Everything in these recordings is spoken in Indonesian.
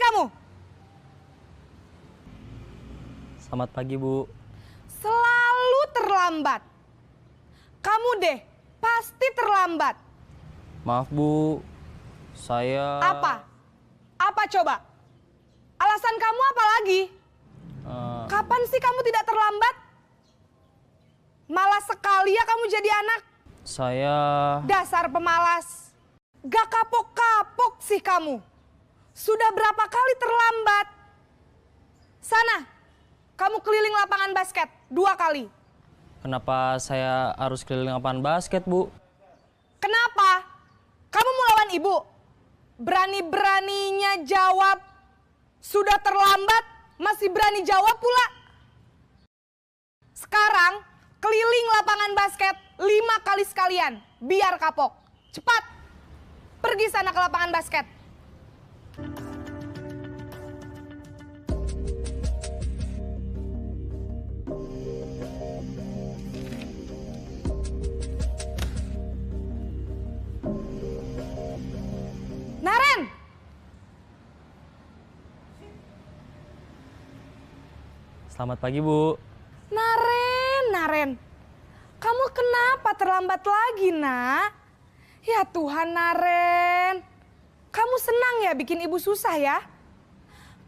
kamu? Selamat pagi, Bu. Selalu terlambat. Kamu deh, pasti terlambat. Maaf, Bu. Saya... Apa? Apa coba? Alasan kamu apa lagi? Kapan sih kamu tidak terlambat? Malas sekali ya kamu jadi anak. Saya... Dasar pemalas. Gak kapok-kapok sih kamu. Sudah berapa kali terlambat? Sana, kamu keliling lapangan basket 2 kali. Kenapa saya harus keliling lapangan basket, Bu? Kenapa? Kamu mau lawan ibu? Berani-beraninya jawab. Sudah terlambat, masih berani jawab pula. Sekarang, keliling lapangan basket 5 kali sekalian. Biar kapok. Cepat. Pergi sana ke lapangan basket. Naren! Selamat pagi, Bu. Naren. Kamu kenapa terlambat lagi, nak? Ya Tuhan, Naren. Kamu senang ya bikin ibu susah ya?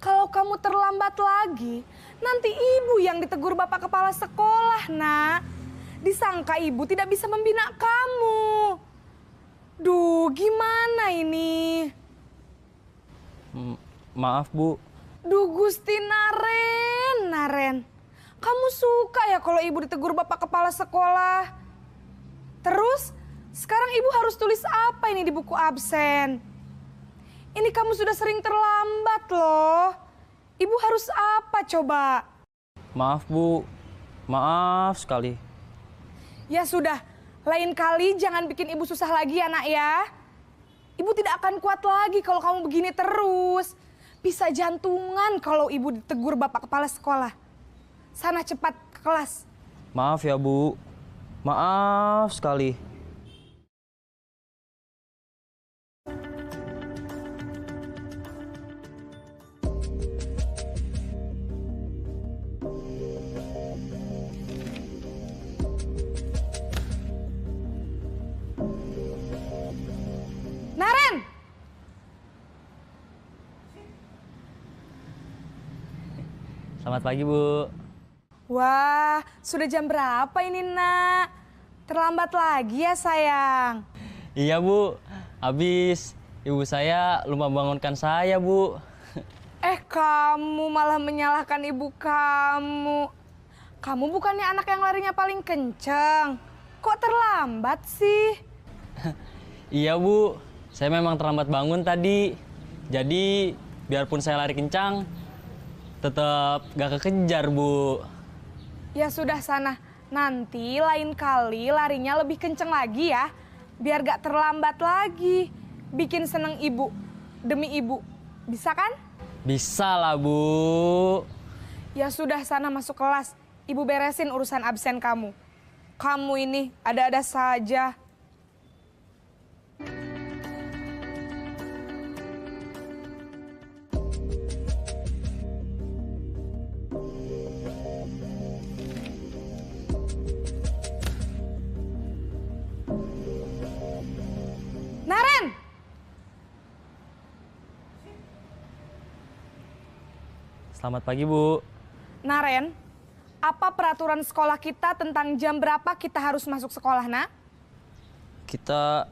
Kalau kamu terlambat lagi, nanti ibu yang ditegur bapak kepala sekolah, nak. Disangka ibu tidak bisa membina kamu. Duh, gimana ini? Maaf, Bu. Duh, Gusti Naren. Kamu suka ya kalau ibu ditegur bapak kepala sekolah? Terus, sekarang ibu harus tulis apa ini di buku absen? Ini kamu sudah sering terlambat loh. Ibu harus apa coba? Maaf, Bu. Maaf sekali. Ya sudah, lain kali jangan bikin ibu susah lagi ya, nak ya. Ibu tidak akan kuat lagi kalau kamu begini terus. Bisa jantungan kalau ibu ditegur bapak kepala sekolah. Sana cepat ke kelas. Maaf ya, Bu. Maaf sekali. Naren! Selamat pagi, Bu. Wah, sudah jam berapa ini, nak? Terlambat lagi ya, sayang. Iya, Bu. Habis ibu saya lupa bangunkan saya, Bu. Kamu malah menyalahkan ibu kamu. Kamu bukannya anak yang larinya paling kenceng. Kok terlambat sih? Iya, Bu. Saya memang terlambat bangun tadi. Jadi, biarpun saya lari kencang, tetap gak kekejar, Bu. Ya sudah sana, nanti lain kali larinya lebih kenceng lagi ya. Biar gak terlambat lagi. Bikin seneng ibu, demi ibu. Bisa kan? Bisa lah, Bu. Ya sudah sana masuk kelas. Ibu beresin urusan absen kamu. Kamu ini ada-ada saja. Naren! Selamat pagi, Bu. Naren, apa peraturan sekolah kita tentang jam berapa kita harus masuk sekolah, nak? Kita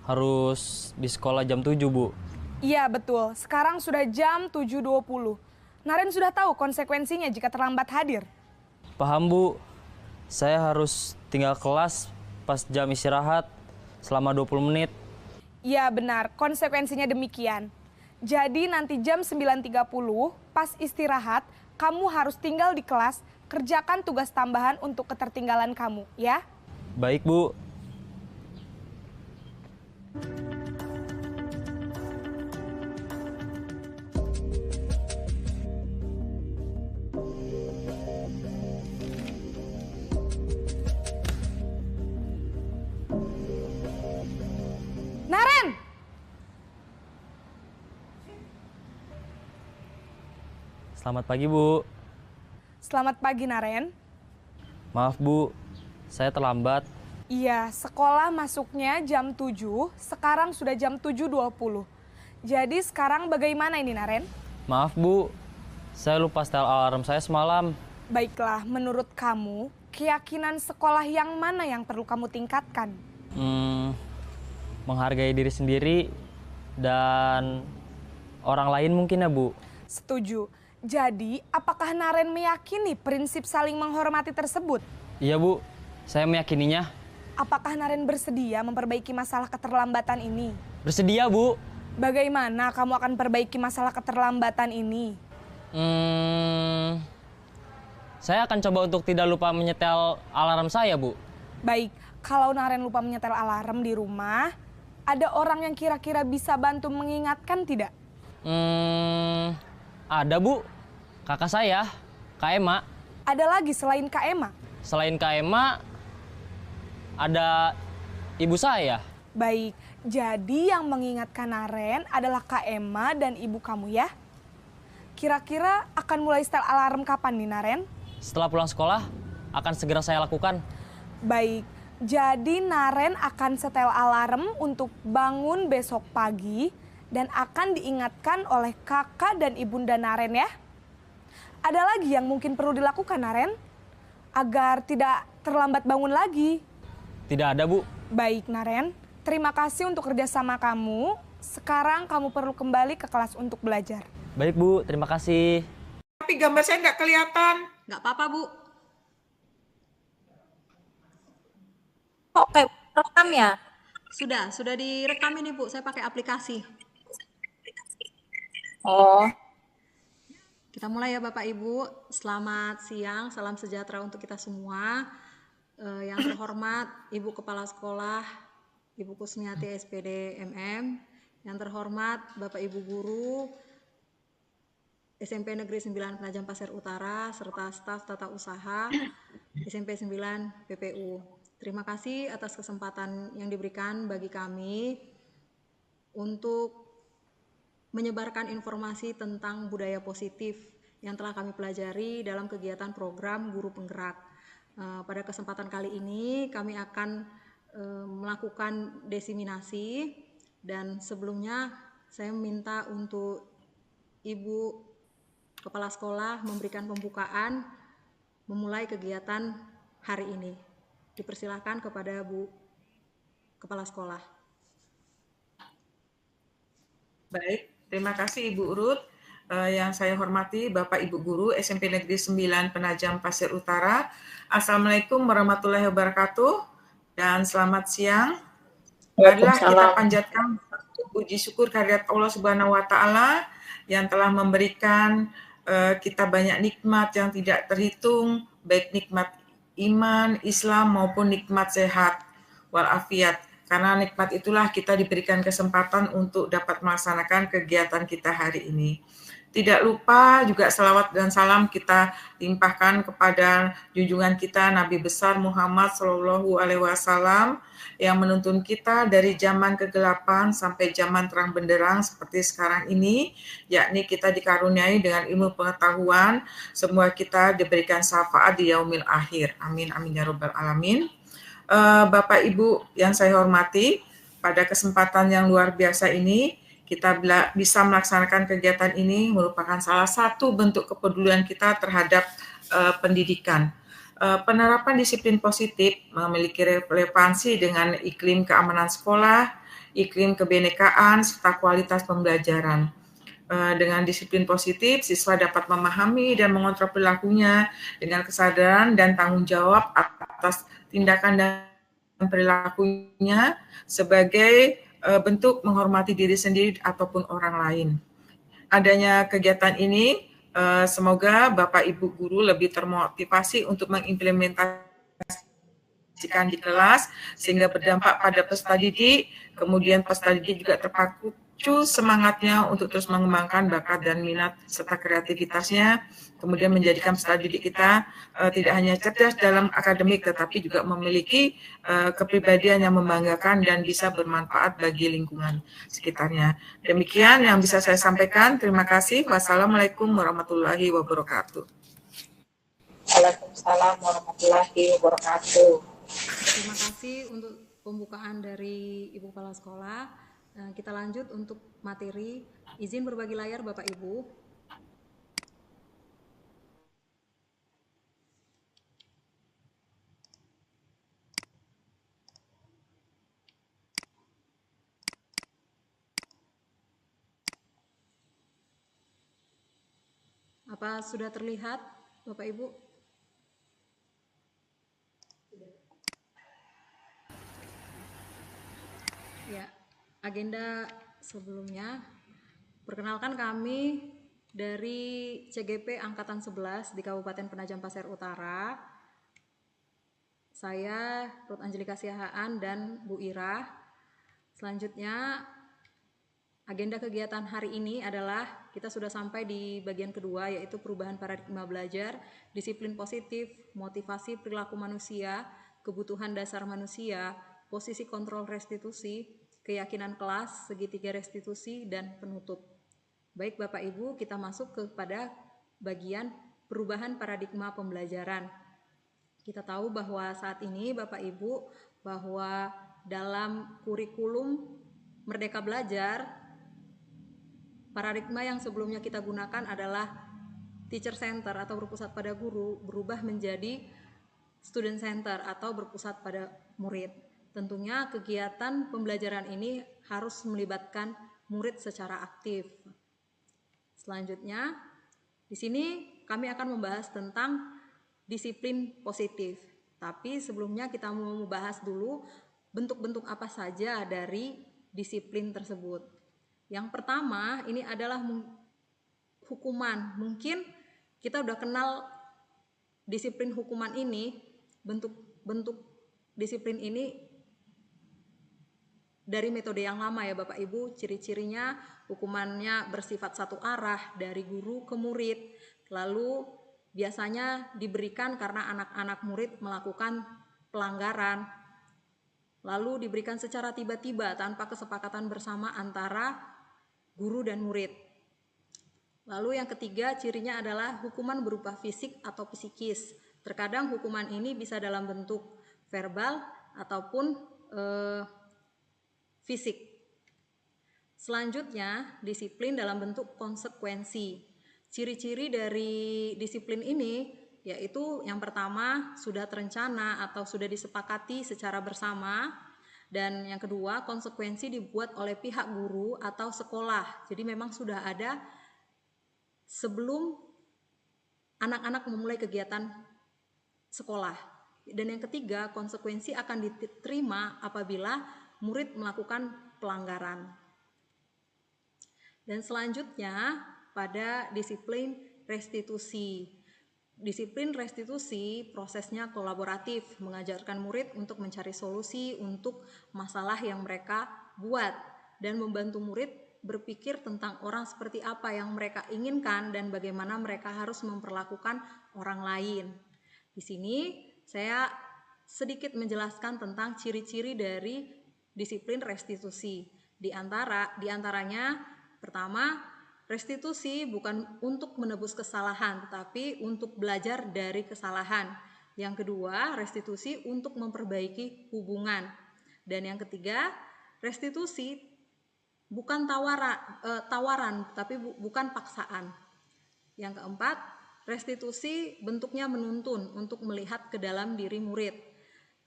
harus di sekolah jam 7, Bu. Iya, betul. Sekarang sudah jam 7.20. Naren sudah tahu konsekuensinya jika terlambat hadir. Paham, Bu. Saya harus tinggal kelas pas jam istirahat selama 20 menit. Iya, benar. Konsekuensinya demikian. Jadi nanti jam 9.30 pas istirahat, kamu harus tinggal di kelas, kerjakan tugas tambahan untuk ketertinggalan kamu, ya? Baik, Bu. Naren! Selamat pagi, Bu. Selamat pagi, Naren. Maaf, Bu. Saya terlambat. Iya, sekolah masuknya jam 7, sekarang sudah jam 7.20. Jadi sekarang bagaimana ini, Naren? Maaf, Bu. Saya lupa setel alarm saya semalam. Baiklah, menurut kamu, keyakinan sekolah yang mana yang perlu kamu tingkatkan? Menghargai diri sendiri dan orang lain mungkin ya, Bu. Setuju. Jadi, apakah Naren meyakini prinsip saling menghormati tersebut? Iya, Bu. Saya meyakininya. Apakah Naren bersedia memperbaiki masalah keterlambatan ini? Bersedia, Bu. Bagaimana kamu akan perbaiki masalah keterlambatan ini? Saya akan coba untuk tidak lupa menyetel alarm saya, Bu. Baik, kalau Naren lupa menyetel alarm di rumah, ada orang yang kira-kira bisa bantu mengingatkan tidak? Ada, Bu. Kakak saya, Kak Ema. Ada lagi selain Kak Ema? Selain Kak Ema, ada ibu saya. Baik, jadi yang mengingatkan Naren adalah Kak Ema dan ibu kamu ya? Kira-kira akan mulai setel alarm kapan nih, Naren? Setelah pulang sekolah, akan segera saya lakukan. Baik, jadi Naren akan setel alarm untuk bangun besok pagi dan akan diingatkan oleh kakak dan ibunda Naren ya. Ada lagi yang mungkin perlu dilakukan, Naren? Agar tidak terlambat bangun lagi. Tidak ada, Bu. Baik, Naren. Terima kasih untuk kerjasama kamu. Sekarang kamu perlu kembali ke kelas untuk belajar. Baik, Bu. Terima kasih. Tapi gambar saya nggak kelihatan. Nggak apa-apa, Bu. Oke, rekam ya? Sudah direkam ini, Bu. Saya pakai aplikasi. Oh, Kita mulai ya, Bapak Ibu. Selamat siang, salam sejahtera untuk kita semua. Yang terhormat Ibu Kepala Sekolah, Ibu Kusmiati SPD MM. Yang terhormat Bapak Ibu Guru SMP Negeri 9 Penajam Pasir Utara serta staf tata usaha SMP 9 PPU. Terima kasih atas kesempatan yang diberikan bagi kami untuk menyebarkan informasi tentang budaya positif yang telah kami pelajari dalam kegiatan program Guru Penggerak. Pada kesempatan kali ini kami akan melakukan diseminasi dan sebelumnya saya minta untuk Ibu Kepala Sekolah memberikan pembukaan memulai kegiatan hari ini. Dipersilakan kepada Bu Kepala Sekolah. Baik, terima kasih Ibu Ruth. Yang saya hormati Bapak Ibu Guru SMP Negeri 9 Penajam Pasir Utara. Assalamualaikum warahmatullahi wabarakatuh dan selamat siang. Marilah kita panjatkan puji syukur kehadirat Allah Subhanahu wa taala yang telah memberikan kita banyak nikmat yang tidak terhitung, baik nikmat iman, Islam maupun nikmat sehat walafiat. Karena nikmat itulah kita diberikan kesempatan untuk dapat melaksanakan kegiatan kita hari ini. Tidak lupa juga salawat dan salam kita limpahkan kepada junjungan kita Nabi besar Muhammad SAW yang menuntun kita dari zaman kegelapan sampai zaman terang benderang seperti sekarang ini, yakni kita dikaruniai dengan ilmu pengetahuan, semua kita diberikan syafaat di yaumil akhir. Amin, amin ya rabbal alamin. Bapak Ibu yang saya hormati, pada kesempatan yang luar biasa ini, kita bisa melaksanakan kegiatan ini merupakan salah satu bentuk kepedulian kita terhadap pendidikan. Penerapan disiplin positif memiliki relevansi dengan iklim keamanan sekolah, iklim kebinekaan, serta kualitas pembelajaran. Dengan disiplin positif, siswa dapat memahami dan mengontrol perilakunya dengan kesadaran dan tanggung jawab atas tindakan dan perilakunya sebagai bentuk menghormati diri sendiri ataupun orang lain. Adanya kegiatan ini, semoga Bapak Ibu Guru lebih termotivasi untuk mengimplementasikan di kelas, sehingga berdampak pada peserta didik, kemudian peserta didik juga memacu semangatnya untuk terus mengembangkan bakat dan minat serta kreativitasnya, kemudian menjadikan peserta didik kita tidak hanya cerdas dalam akademik, tetapi juga memiliki kepribadian yang membanggakan dan bisa bermanfaat bagi lingkungan sekitarnya. Demikian yang bisa saya sampaikan. Terima kasih. Wassalamualaikum warahmatullahi wabarakatuh. Waalaikumsalam warahmatullahi wabarakatuh. Terima kasih untuk pembukaan dari Ibu Kepala Sekolah. Kita lanjut untuk materi. Izin berbagi layar Bapak Ibu. Apa sudah terlihat Bapak Ibu? Ya, agenda sebelumnya, perkenalkan kami dari CGP Angkatan 11 di Kabupaten Penajam Pasir Utara. Saya Ruth Angelika Siahaan dan Bu Ira. Selanjutnya, agenda kegiatan hari ini adalah kita sudah sampai di bagian kedua, yaitu perubahan paradigma belajar, disiplin positif, motivasi perilaku manusia, kebutuhan dasar manusia, posisi kontrol restitusi, keyakinan kelas, segitiga restitusi, dan penutup. Baik Bapak Ibu, kita masuk kepada bagian perubahan paradigma pembelajaran. Kita tahu bahwa saat ini Bapak Ibu, bahwa dalam kurikulum Merdeka Belajar, paradigma yang sebelumnya kita gunakan adalah teacher center atau berpusat pada guru, berubah menjadi student center atau berpusat pada murid. Tentunya kegiatan pembelajaran ini harus melibatkan murid secara aktif. Selanjutnya, di sini kami akan membahas tentang disiplin positif. Tapi sebelumnya kita mau membahas dulu bentuk-bentuk apa saja dari disiplin tersebut. Yang pertama, ini adalah hukuman. Mungkin kita udah kenal disiplin hukuman ini, bentuk disiplin ini dari metode yang lama ya Bapak Ibu. Ciri-cirinya hukumannya bersifat satu arah dari guru ke murid, lalu biasanya diberikan karena anak-anak murid melakukan pelanggaran, lalu diberikan secara tiba-tiba tanpa kesepakatan bersama antara guru dan murid. Lalu yang ketiga, cirinya adalah hukuman berupa fisik atau psikis. Terkadang hukuman ini bisa dalam bentuk verbal ataupun fisik. Selanjutnya, disiplin dalam bentuk konsekuensi. Ciri-ciri dari disiplin ini yaitu yang pertama, sudah terencana atau sudah disepakati secara bersama, dan yang kedua, konsekuensi dibuat oleh pihak guru atau sekolah. Jadi memang sudah ada sebelum anak-anak memulai kegiatan sekolah. Dan yang ketiga, konsekuensi akan diterima apabila murid melakukan pelanggaran. Dan selanjutnya pada disiplin restitusi. Disiplin restitusi prosesnya kolaboratif, mengajarkan murid untuk mencari solusi untuk masalah yang mereka buat dan membantu murid berpikir tentang orang seperti apa yang mereka inginkan dan bagaimana mereka harus memperlakukan orang lain. Di sini saya sedikit menjelaskan tentang ciri-ciri dari disiplin restitusi. Di antaranya pertama, restitusi bukan untuk menebus kesalahan, tetapi untuk belajar dari kesalahan. Yang kedua, restitusi untuk memperbaiki hubungan. Dan yang ketiga, restitusi bukan tawaran, tapi bukan paksaan. Yang keempat, restitusi bentuknya menuntun untuk melihat ke dalam diri murid.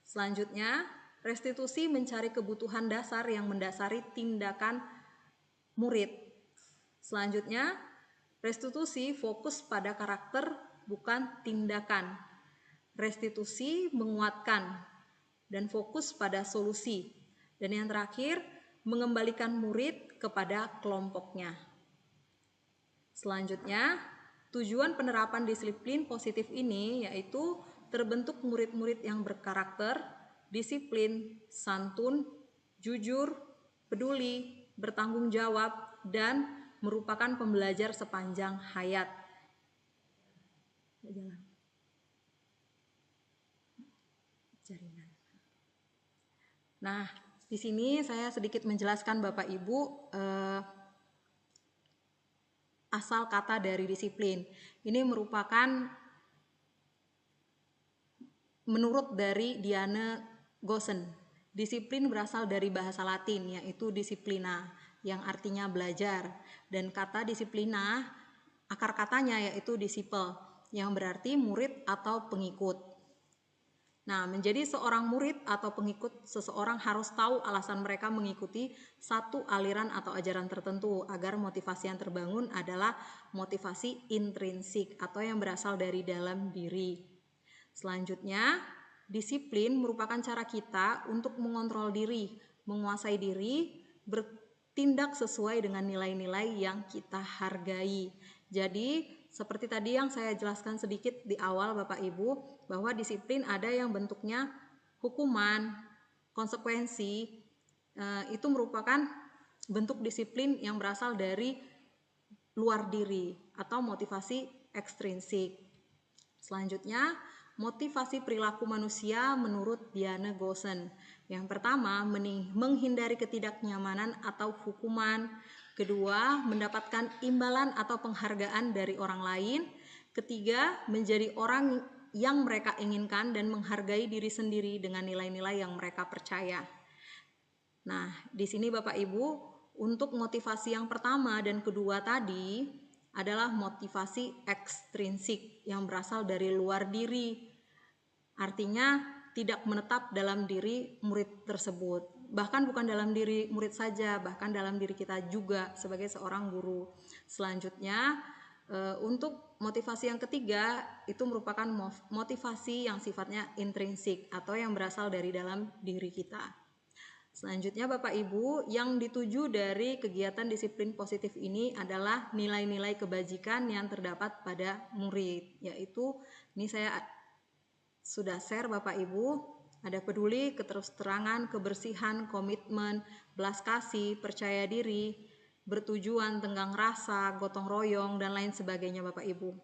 Selanjutnya, restitusi mencari kebutuhan dasar yang mendasari tindakan murid. Selanjutnya, restitusi fokus pada karakter bukan tindakan. Restitusi menguatkan dan fokus pada solusi. Dan yang terakhir, mengembalikan murid kepada kelompoknya. Selanjutnya, tujuan penerapan disiplin positif ini yaitu terbentuk murid-murid yang berkarakter, disiplin, santun, jujur, peduli, bertanggung jawab, dan merupakan pembelajar sepanjang hayat. Nah, di sini saya sedikit menjelaskan Bapak Ibu asal kata dari disiplin. Ini merupakan menurut dari Diane Goosen. Disiplin berasal dari bahasa Latin yaitu disciplina yang artinya belajar, dan kata disiplina akar katanya yaitu disciple yang berarti murid atau pengikut. Nah, menjadi seorang murid atau pengikut, seseorang harus tahu alasan mereka mengikuti satu aliran atau ajaran tertentu agar motivasi yang terbangun adalah motivasi intrinsik atau yang berasal dari dalam diri. Selanjutnya, disiplin merupakan cara kita untuk mengontrol diri, menguasai diri, bertindak sesuai dengan nilai-nilai yang kita hargai. Jadi, seperti tadi yang saya jelaskan sedikit di awal Bapak Ibu, bahwa disiplin ada yang bentuknya hukuman, konsekuensi, itu merupakan bentuk disiplin yang berasal dari luar diri atau motivasi ekstrinsik. Selanjutnya, motivasi perilaku manusia menurut Diane Goosen. Yang pertama, menghindari ketidaknyamanan atau hukuman. Kedua, mendapatkan imbalan atau penghargaan dari orang lain. Ketiga, menjadi orang yang mereka inginkan dan menghargai diri sendiri dengan nilai-nilai yang mereka percaya. Nah, di sini Bapak Ibu, untuk motivasi yang pertama dan kedua tadi adalah motivasi ekstrinsik yang berasal dari luar diri. Artinya tidak menetap dalam diri murid tersebut. Bahkan bukan dalam diri murid saja, bahkan dalam diri kita juga sebagai seorang guru. Selanjutnya, untuk motivasi yang ketiga itu merupakan motivasi yang sifatnya intrinsik atau yang berasal dari dalam diri kita. Selanjutnya Bapak Ibu, yang dituju dari kegiatan disiplin positif ini adalah nilai-nilai kebajikan yang terdapat pada murid, yaitu ini saya sudah share Bapak Ibu, ada peduli, keterus-terangan, kebersihan, komitmen, belas kasih, percaya diri, bertujuan, tenggang rasa, gotong royong, dan lain sebagainya Bapak Ibu.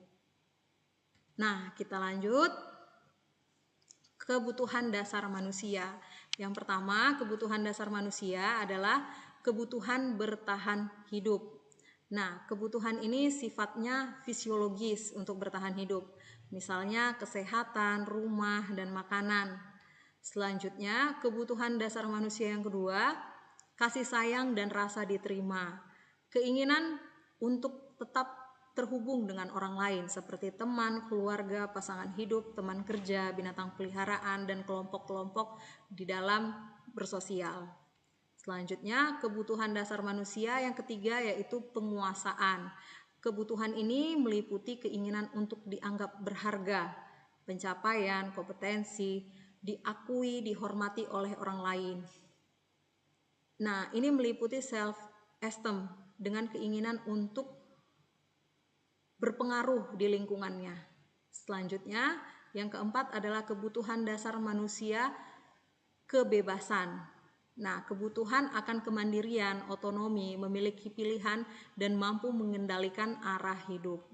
Nah, kita lanjut. Kebutuhan dasar manusia. Yang pertama, kebutuhan dasar manusia adalah kebutuhan bertahan hidup. Nah, kebutuhan ini sifatnya fisiologis untuk bertahan hidup. Misalnya kesehatan, rumah, dan makanan. Selanjutnya, kebutuhan dasar manusia yang kedua, kasih sayang dan rasa diterima. Keinginan untuk tetap terhubung dengan orang lain seperti teman, keluarga, pasangan hidup, teman kerja, binatang peliharaan, dan kelompok-kelompok di dalam bersosial. Selanjutnya, kebutuhan dasar manusia yang ketiga yaitu penguasaan. Kebutuhan ini meliputi keinginan untuk dianggap berharga, pencapaian, kompetensi, diakui, dihormati oleh orang lain. Nah, ini meliputi self-esteem dengan keinginan untuk berpengaruh di lingkungannya. Selanjutnya, yang keempat adalah kebutuhan dasar manusia kebebasan. Nah, kebutuhan akan kemandirian, otonomi, memiliki pilihan, dan mampu mengendalikan arah hidup.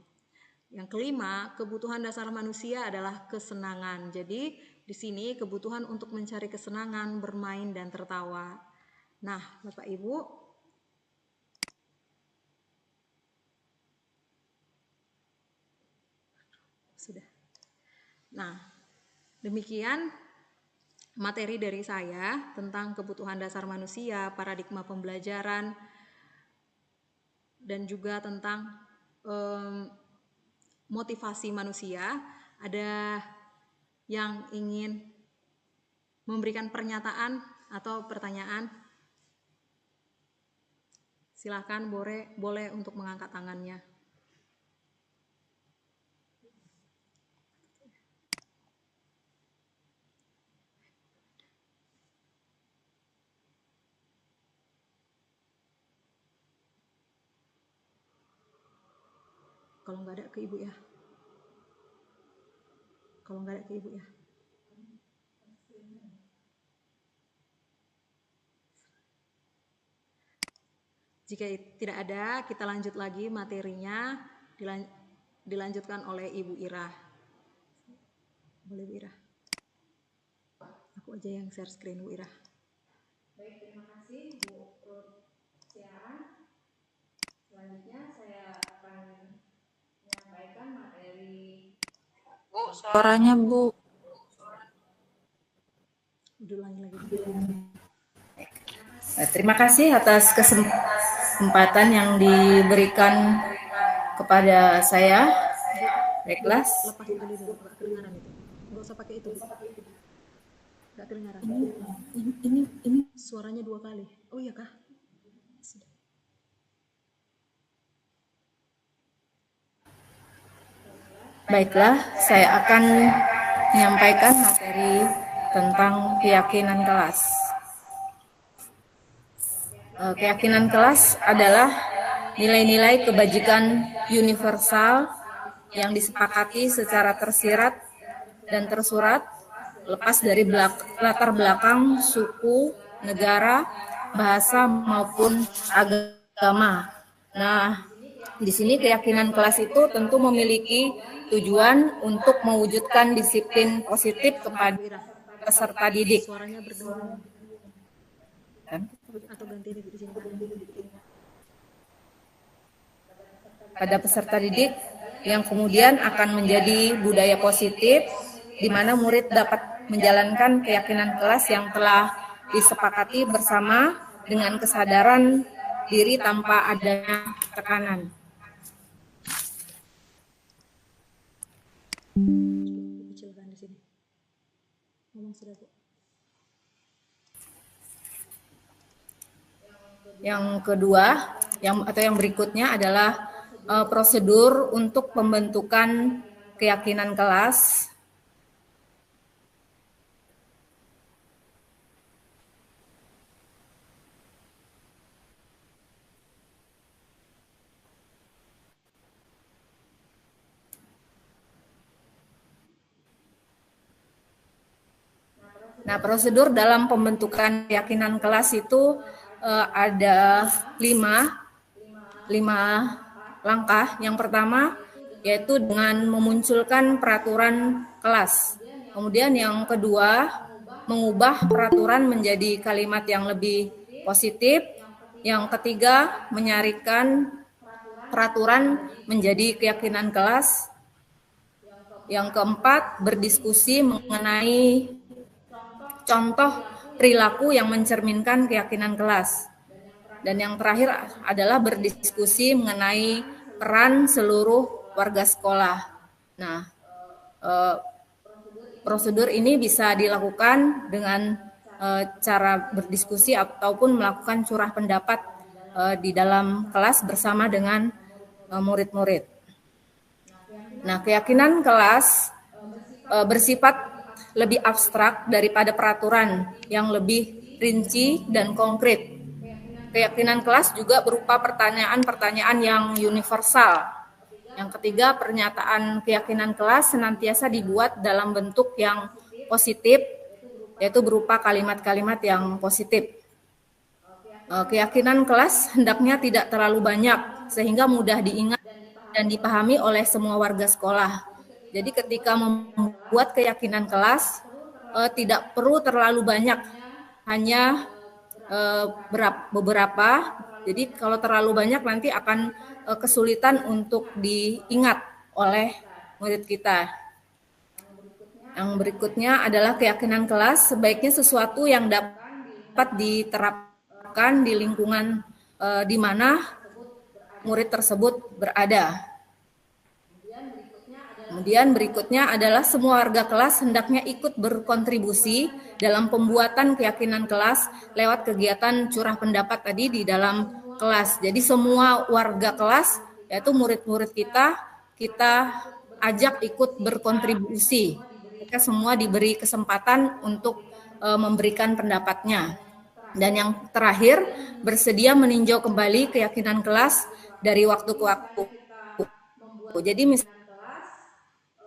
Yang kelima, kebutuhan dasar manusia adalah kesenangan. Jadi, di sini kebutuhan untuk mencari kesenangan, bermain, dan tertawa. Nah, Bapak Ibu, sudah. Nah, demikian materi dari saya tentang kebutuhan dasar manusia, paradigma pembelajaran, dan juga tentang motivasi manusia. Ada yang ingin memberikan pernyataan atau pertanyaan? Silakan, boleh untuk mengangkat tangannya. Kalau nggak ada ke Ibu ya. Kalau nggak ada ke Ibu ya. Jika tidak ada, kita lanjut lagi materinya, dilanjutkan oleh Ibu Ira. Boleh Bu Ira? Aku aja yang share screen Bu Ira. Baik, terima kasih Bu Siaran. Selanjutnya saya akan menyampaikan materi. Bu, suaranya Bu. Ulangi lagi Bu. Terima kasih atas kesempatan yang diberikan kepada saya. Baiklah. Lepas dulu, nggak kedengaran itu. Nggak usah pakai itu. Nggak kedengaran. Ini Suaranya 2 kali. Oh iya kah? Sudah. Baiklah, saya akan menyampaikan materi tentang keyakinan kelas. Keyakinan kelas adalah nilai-nilai kebajikan universal yang disepakati secara tersirat dan tersurat lepas dari latar belakang suku, negara, bahasa maupun agama. Nah, di sini keyakinan kelas itu tentu memiliki tujuan untuk mewujudkan disiplin positif kepada peserta didik. Suaranya berdengung. Atau ganti di sini. Pada peserta didik yang kemudian akan menjadi budaya positif di mana murid dapat menjalankan keyakinan kelas yang telah disepakati bersama dengan kesadaran diri tanpa adanya tekanan. Kecilkan di sini. Ngomong sudah Bu. Yang kedua, yang berikutnya adalah prosedur untuk pembentukan keyakinan kelas. Nah, prosedur dalam pembentukan keyakinan kelas itu ada lima langkah. Yang pertama yaitu dengan memunculkan peraturan kelas. Kemudian yang kedua, mengubah peraturan menjadi kalimat yang lebih positif. Yang ketiga, menyarikan peraturan menjadi keyakinan kelas. Yang keempat, berdiskusi mengenai contoh perilaku yang mencerminkan keyakinan kelas. Dan yang terakhir adalah berdiskusi mengenai peran seluruh warga sekolah. Nah, prosedur ini bisa dilakukan dengan cara berdiskusi ataupun melakukan curah pendapat di dalam kelas bersama dengan murid-murid. Nah, keyakinan kelas bersifat lebih abstrak daripada peraturan yang lebih rinci dan konkret. Keyakinan kelas juga berupa pertanyaan-pertanyaan yang universal. Yang ketiga, pernyataan keyakinan kelas senantiasa dibuat dalam bentuk yang positif, yaitu berupa kalimat-kalimat yang positif. Keyakinan kelas hendaknya tidak terlalu banyak, sehingga mudah diingat dan dipahami oleh semua warga sekolah. Jadi ketika membuat keyakinan kelas, tidak perlu terlalu banyak, hanya beberapa. Jadi kalau terlalu banyak nanti akan kesulitan untuk diingat oleh murid kita. Yang berikutnya adalah keyakinan kelas sebaiknya sesuatu yang dapat diterapkan di lingkungan di mana murid tersebut berada. Kemudian berikutnya adalah semua warga kelas hendaknya ikut berkontribusi dalam pembuatan keyakinan kelas lewat kegiatan curah pendapat tadi di dalam kelas. Jadi semua warga kelas, yaitu murid-murid kita ajak ikut berkontribusi. Mereka semua diberi kesempatan untuk memberikan pendapatnya. Dan yang terakhir, bersedia meninjau kembali keyakinan kelas dari waktu ke waktu. Jadi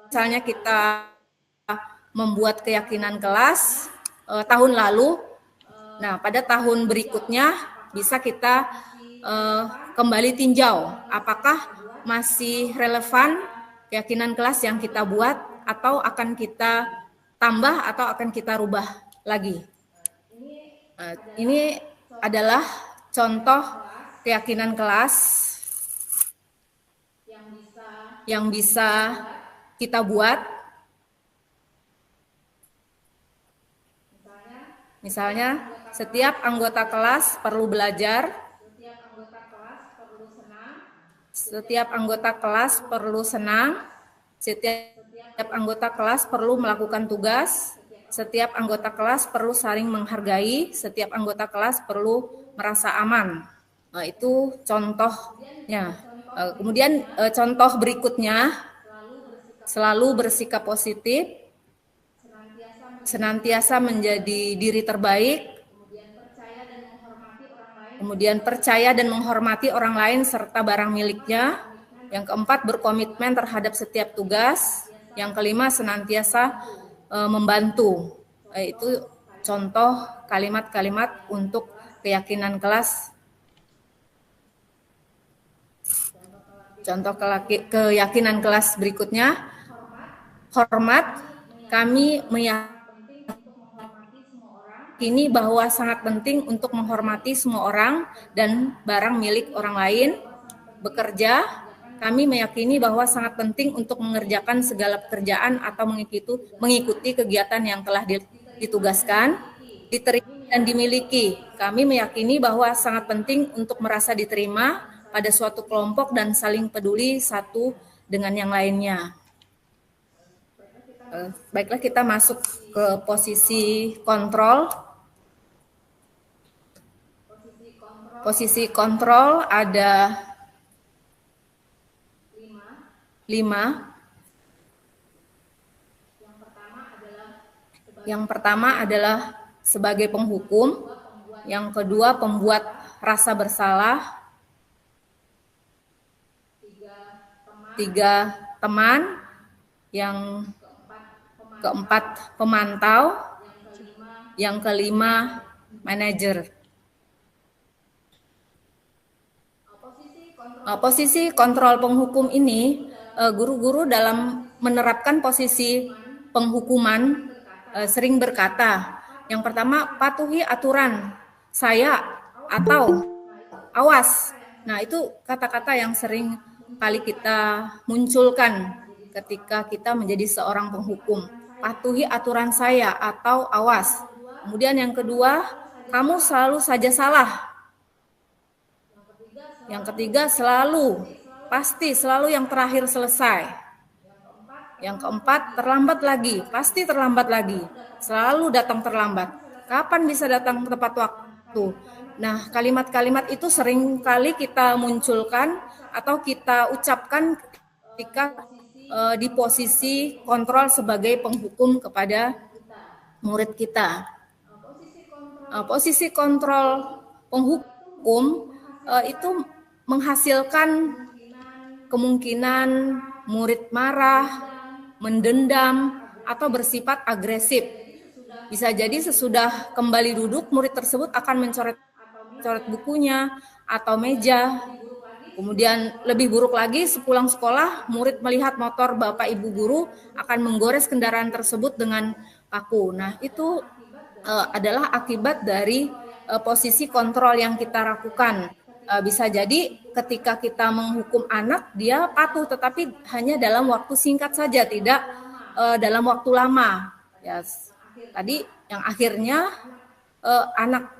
misalnya kita membuat keyakinan kelas tahun lalu, nah pada tahun berikutnya bisa kita kembali tinjau apakah masih relevan keyakinan kelas yang kita buat atau akan kita tambah atau akan kita rubah lagi. Ini adalah contoh keyakinan kelas yang bisa kita buat. Misalnya, setiap anggota kelas perlu belajar, setiap anggota kelas perlu senang, setiap anggota kelas perlu melakukan tugas, setiap anggota kelas perlu saling menghargai, setiap anggota kelas perlu merasa aman. Nah, itu contohnya. Kemudian contoh berikutnya, selalu bersikap positif, senantiasa menjadi diri terbaik, kemudian percaya dan menghormati orang lain serta barang miliknya. Yang keempat, berkomitmen terhadap setiap tugas. Yang kelima, senantiasa membantu. Itu contoh kalimat-kalimat untuk keyakinan kelas. Contoh keyakinan kelas berikutnya, hormat. Kami meyakini bahwa sangat penting untuk menghormati semua orang dan barang milik orang lain. Bekerja, kami meyakini bahwa sangat penting untuk mengerjakan segala pekerjaan atau mengikuti kegiatan yang telah ditugaskan. Diterima dan dimiliki, kami meyakini bahwa sangat penting untuk merasa diterima pada suatu kelompok dan saling peduli satu dengan yang lainnya. Baiklah, kita masuk ke posisi kontrol. Posisi kontrol ada 5. Yang pertama adalah sebagai penghukum, yang kedua pembuat rasa bersalah, 3 teman, yang keempat pemantau, yang kelima manajer. Posisi kontrol penghukum ini, guru-guru dalam menerapkan posisi penghukuman sering berkata, yang pertama, patuhi aturan saya atau awas. Nah, itu kata-kata yang sering kali kita munculkan ketika kita menjadi seorang penghukum. Patuhi aturan saya atau awas. Kemudian yang kedua, kamu selalu saja salah. Yang ketiga, pasti selalu yang terakhir selesai. Yang keempat, terlambat lagi, pasti terlambat lagi. Selalu datang terlambat. Kapan bisa datang tepat waktu? Nah, kalimat-kalimat itu sering kali kita munculkan atau kita ucapkan ketika di posisi kontrol sebagai penghukum kepada murid kita. Posisi kontrol penghukum itu menghasilkan kemungkinan murid marah, mendendam, atau bersifat agresif. Bisa jadi sesudah kembali duduk, murid tersebut akan mencoret bukunya atau meja. Kemudian lebih buruk lagi, sepulang sekolah, murid melihat motor Bapak Ibu guru akan menggores kendaraan tersebut dengan paku. Nah, itu adalah akibat dari posisi kontrol yang kita lakukan. Bisa jadi ketika kita menghukum anak, dia patuh, tetapi hanya dalam waktu singkat saja, tidak dalam waktu lama. Ya, tadi yang akhirnya anak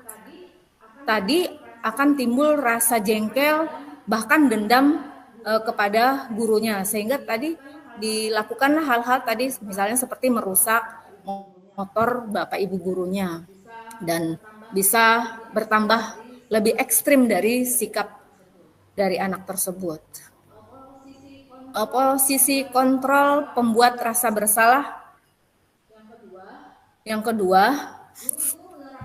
tadi akan timbul rasa jengkel, bahkan dendam kepada gurunya, sehingga tadi dilakukanlah hal-hal tadi misalnya seperti merusak motor Bapak Ibu gurunya, dan bisa bertambah lebih ekstrim dari sikap dari anak tersebut. Posisi kontrol pembuat rasa bersalah. Yang kedua,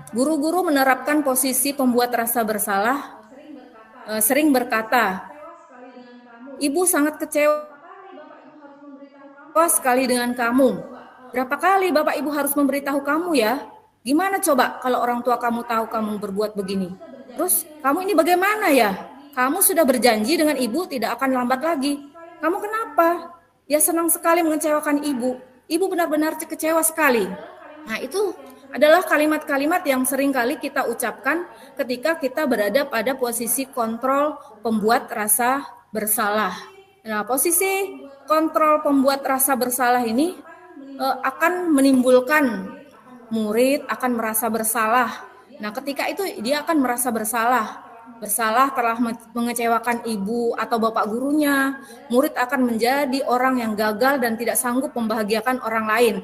guru-guru menerapkan posisi pembuat rasa bersalah sering berkata, Ibu sangat kecewa sekali dengan kamu. Berapa kali Bapak Ibu harus memberitahu kamu ya? Gimana coba kalau orang tua kamu tahu kamu berbuat begini? Terus kamu ini bagaimana ya? Kamu sudah berjanji dengan ibu tidak akan lambat lagi. Kamu kenapa? Dia senang sekali mengecewakan ibu. Ibu benar-benar kecewa sekali. Nah, itu adalah kalimat-kalimat yang sering kali kita ucapkan ketika kita berada pada posisi kontrol pembuat rasa bersalah. Nah, posisi kontrol pembuat rasa bersalah ini akan menimbulkan murid akan merasa bersalah. Nah, ketika itu dia akan merasa bersalah telah mengecewakan ibu atau bapak gurunya. Murid akan menjadi orang yang gagal dan tidak sanggup membahagiakan orang lain.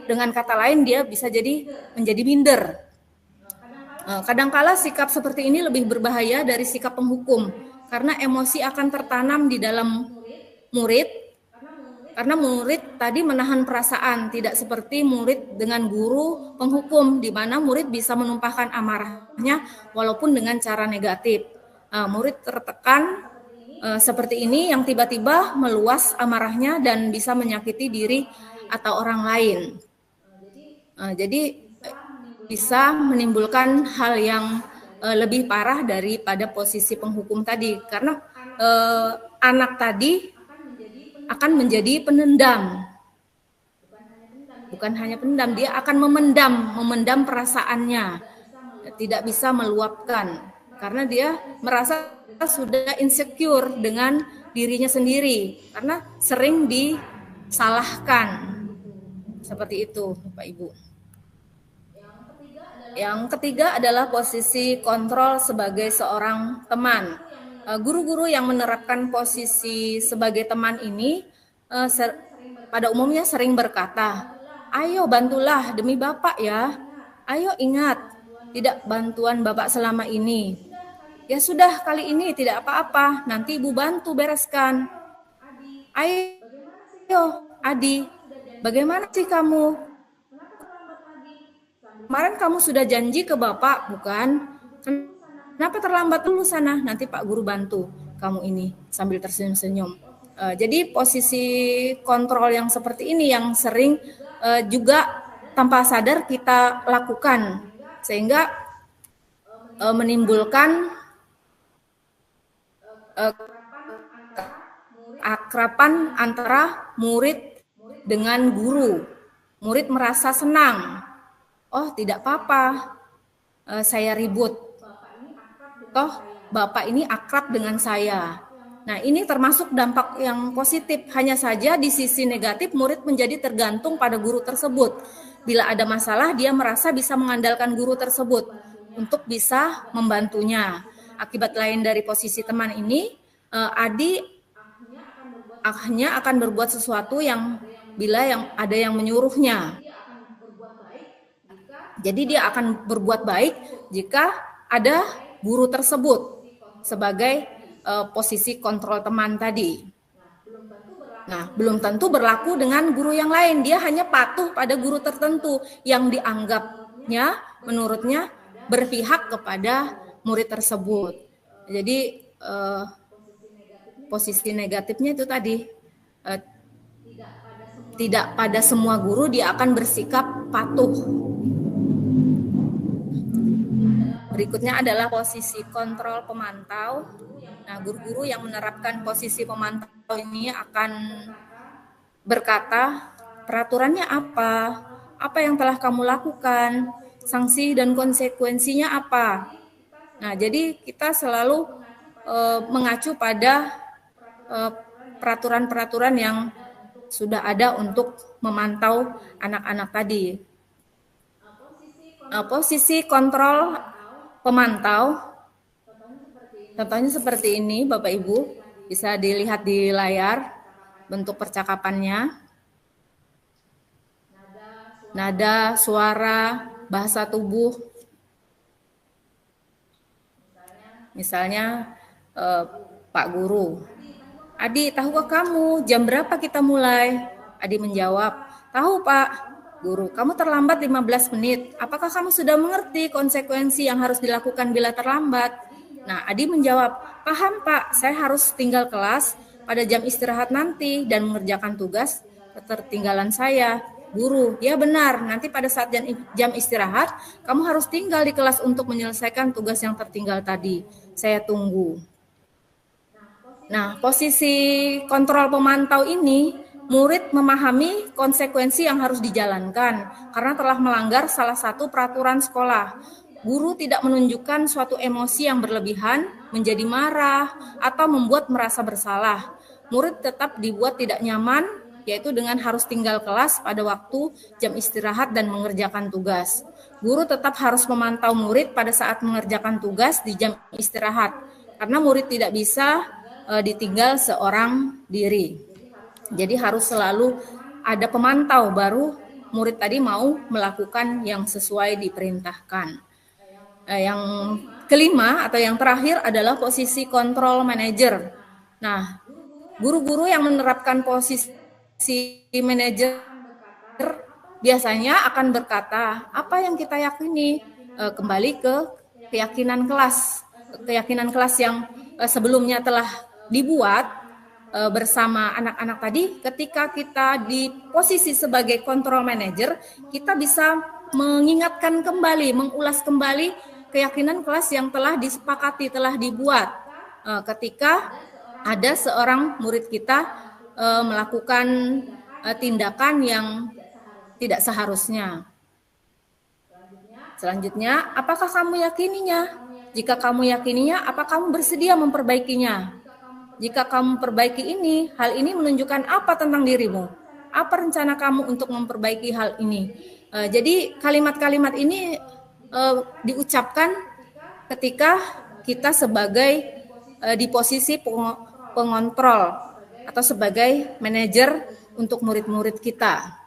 Dengan kata lain, dia bisa menjadi minder. Kadangkala sikap seperti ini lebih berbahaya dari sikap penghukum, karena emosi akan tertanam di dalam murid. Karena murid tadi menahan perasaan, tidak seperti murid dengan guru penghukum, di mana murid bisa menumpahkan amarahnya walaupun dengan cara negatif. Murid tertekan seperti ini yang tiba-tiba meluas amarahnya dan bisa menyakiti diri atau orang lain. Jadi bisa menimbulkan hal yang lebih parah daripada posisi penghukum tadi, karena anak tadi akan menjadi penendam. Bukan hanya pendam, dia akan memendam perasaannya. Tidak bisa meluapkan karena dia merasa sudah insecure dengan dirinya sendiri karena sering disalahkan. Seperti itu, Bapak Ibu. Yang ketiga adalah posisi kontrol sebagai seorang teman. Guru-guru yang menerapkan posisi sebagai teman ini pada umumnya sering berkata, ayo bantulah demi Bapak ya, ayo ingat, tidak bantuan Bapak selama ini. Ya sudah, kali ini tidak apa-apa, nanti Ibu bantu bereskan. Ayo Adi, bagaimana sih kamu? Kemarin kamu sudah janji ke Bapak, bukan? Kenapa terlambat dulu sana? Nanti Pak Guru bantu kamu ini, sambil tersenyum-senyum. Jadi posisi kontrol yang seperti ini yang sering juga tanpa sadar kita lakukan, sehingga menimbulkan akraban antara murid dengan guru. Murid merasa senang. Oh, tidak apa-apa, saya ribut. Toh Bapak ini akrab dengan saya. Nah, ini termasuk dampak yang positif. Hanya saja di sisi negatif murid menjadi tergantung pada guru tersebut. Bila ada masalah, dia merasa bisa mengandalkan guru tersebut untuk bisa membantunya. Akibat lain dari posisi teman ini, Adi akhirnya akan berbuat sesuatu yang bila ada yang menyuruhnya. Jadi dia akan berbuat baik jika ada guru tersebut sebagai posisi kontrol teman tadi. Nah, belum tentu berlaku dengan guru yang lain. Dia hanya patuh pada guru tertentu yang dianggapnya, menurutnya berpihak kepada murid tersebut. Jadi posisi negatifnya itu tadi, tidak pada semua guru dia akan bersikap patuh. Berikutnya adalah posisi kontrol pemantau. Nah, guru-guru yang menerapkan posisi pemantau ini akan berkata, peraturannya apa? Apa yang telah kamu lakukan? Sanksi dan konsekuensinya apa? Nah, jadi kita selalu mengacu pada peraturan-peraturan yang sudah ada untuk memantau anak-anak tadi. Posisi kontrol pemantau, contohnya seperti ini, Bapak Ibu, bisa dilihat di layar bentuk percakapannya. Nada, suara, bahasa tubuh. Misalnya Pak Guru, Adi, tahukah kamu jam berapa kita mulai? Adi menjawab, tahu Pak. Guru, kamu terlambat 15 menit. Apakah kamu sudah mengerti konsekuensi yang harus dilakukan bila terlambat? Nah, Adi menjawab, paham Pak, saya harus tinggal kelas pada jam istirahat nanti dan mengerjakan tugas ketertinggalan saya. Guru, ya benar, nanti pada saat jam istirahat, kamu harus tinggal di kelas untuk menyelesaikan tugas yang tertinggal tadi. Saya tunggu. Nah, posisi kontrol pemantau ini, murid memahami konsekuensi yang harus dijalankan karena telah melanggar salah satu peraturan sekolah. Guru tidak menunjukkan suatu emosi yang berlebihan, menjadi marah, atau membuat merasa bersalah. Murid tetap dibuat tidak nyaman, yaitu dengan harus tinggal kelas pada waktu jam istirahat dan mengerjakan tugas. Guru tetap harus memantau murid pada saat mengerjakan tugas di jam istirahat, karena murid tidak bisa ditinggal seorang diri. Jadi harus selalu ada pemantau baru murid tadi mau melakukan yang sesuai diperintahkan. Yang kelima atau yang terakhir adalah posisi kontrol manajer. Nah, guru-guru yang menerapkan posisi manajer biasanya akan berkata, apa yang kita yakini? Kembali ke keyakinan kelas yang sebelumnya telah dibuat bersama anak-anak tadi. Ketika kita di posisi sebagai control manager, kita bisa mengingatkan kembali, mengulas kembali keyakinan kelas yang telah disepakati, telah dibuat ketika ada seorang murid kita melakukan tindakan yang tidak seharusnya. Selanjutnya, apakah kamu yakininya? Jika kamu yakininya, apa kamu bersedia memperbaikinya? Jika kamu perbaiki ini, hal ini menunjukkan apa tentang dirimu? Apa rencana kamu untuk memperbaiki hal ini? Jadi kalimat-kalimat ini diucapkan ketika kita sebagai di posisi pengontrol atau sebagai manajer untuk murid-murid kita.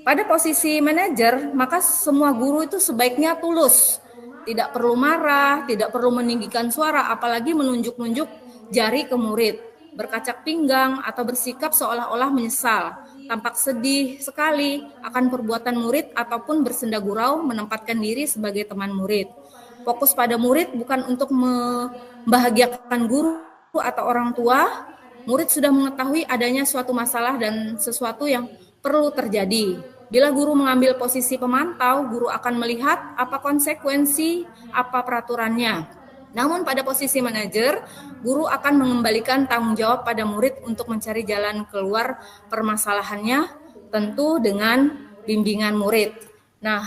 Pada posisi manajer, maka semua guru itu sebaiknya tulus. Tidak perlu marah, tidak perlu meninggikan suara, apalagi menunjuk-nunjuk jari ke murid, berkacak pinggang atau bersikap seolah-olah menyesal, tampak sedih sekali akan perbuatan murid ataupun bersenda gurau menempatkan diri sebagai teman murid. Fokus pada murid bukan untuk membahagiakan guru atau orang tua. Murid sudah mengetahui adanya suatu masalah dan sesuatu yang perlu terjadi. Bila guru mengambil posisi pemantau, guru akan melihat apa konsekuensi, apa peraturannya. Namun pada posisi manajer, guru akan mengembalikan tanggung jawab pada murid untuk mencari jalan keluar permasalahannya, tentu dengan bimbingan murid. Nah,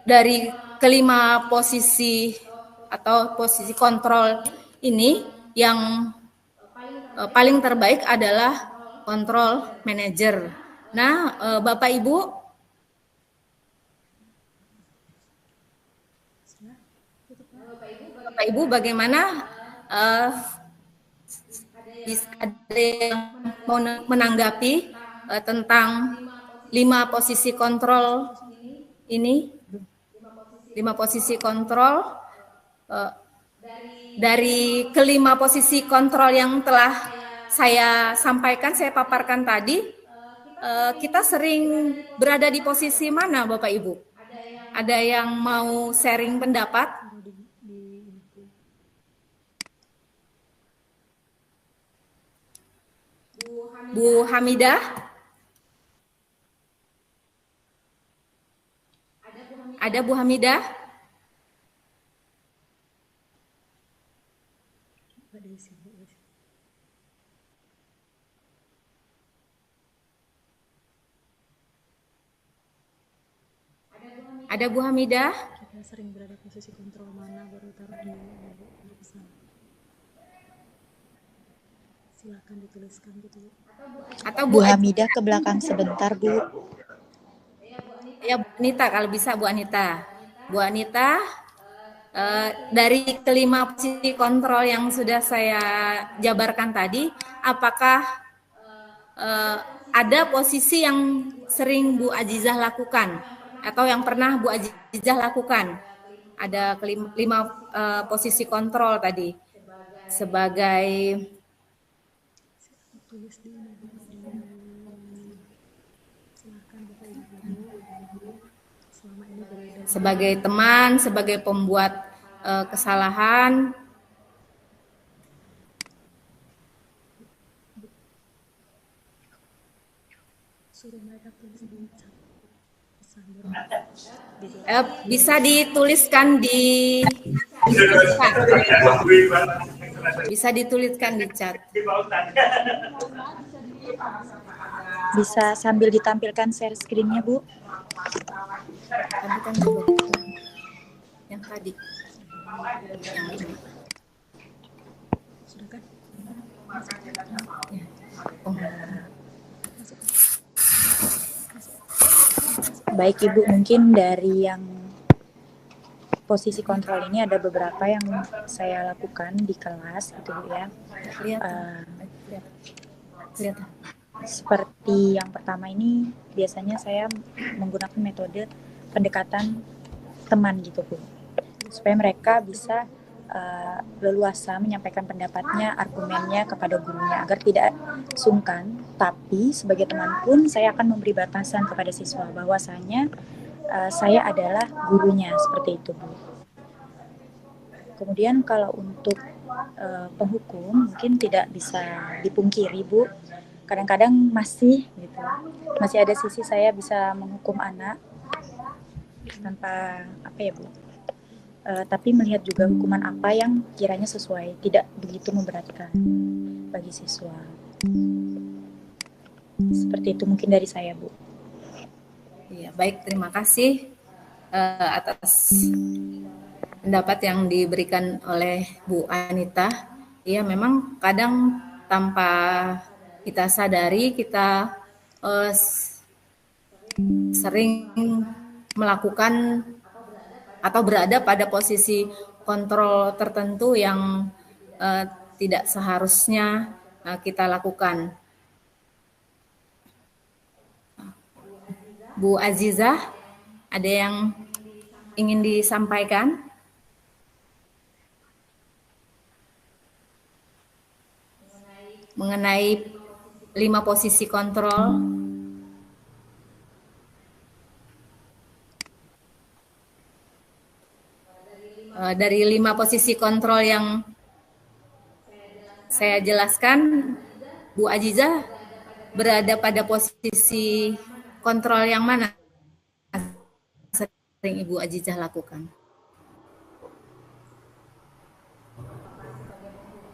dari kelima posisi atau posisi kontrol ini, yang paling terbaik adalah kontrol manajer. Nah, Bapak Ibu bagaimana? Ada yang mau menanggapi tentang 5 posisi kontrol ini? 5 posisi kontrol dari kelima posisi kontrol yang telah saya sampaikan, saya paparkan tadi. Kita sering berada di posisi mana, Bapak Ibu? Ada yang mau sharing pendapat? Bu Hamidah? Ada Bu Hamidah? Ada Bu Hamidah? Kita sering berada posisi kontrol mana baru taruh di pesan. Silakan dituliskan gitu. Atau Bu Hamidah ke belakang sebentar, Bu. Ya, Bu Anita, kalau bisa Bu Anita. Bu Anita, dari kelima posisi kontrol yang sudah saya jabarkan tadi, apakah ada posisi yang sering Bu Azizah lakukan atau yang pernah Bu Azizah lakukan? Ada kelima posisi kontrol tadi sebagai teman, sebagai pembuat kesalahan. Bisa dituliskan di chat. Bisa dituliskan di chat. Bisa sambil ditampilkan share screen-nya, Bu. Tampilkan dulu. Yang tadi. Yang ini. Sudah kan? Oh. Baik, Ibu, mungkin dari yang posisi kontrol ini ada beberapa yang saya lakukan di kelas gitu, Bu ya. Kelihatan. Seperti yang pertama ini biasanya saya menggunakan metode pendekatan teman gitu, Bu. Supaya mereka bisa leluasa menyampaikan pendapatnya, argumennya kepada gurunya agar tidak sungkan. Tapi sebagai teman pun saya akan memberi batasan kepada siswa bahwasanya saya adalah gurunya, seperti itu, Bu. Kemudian kalau untuk penghukum mungkin tidak bisa dipungkiri, Bu. Kadang-kadang masih ada sisi saya bisa menghukum anak tanpa apa ya, Bu. Tapi melihat juga hukuman apa yang kiranya sesuai, tidak begitu memberatkan bagi siswa. Seperti itu mungkin dari saya, Bu. Iya, baik, terima kasih atas pendapat yang diberikan oleh Bu Anita. Iya, memang kadang tanpa kita sadari kita sering melakukan atau berada pada posisi kontrol tertentu yang tidak seharusnya kita lakukan. Bu Azizah, ada yang ingin disampaikan? Mengenai 5 posisi kontrol. Dari 5 posisi kontrol yang saya jelaskan, Bu Azizah berada pada posisi kontrol yang mana sering Ibu Azizah lakukan?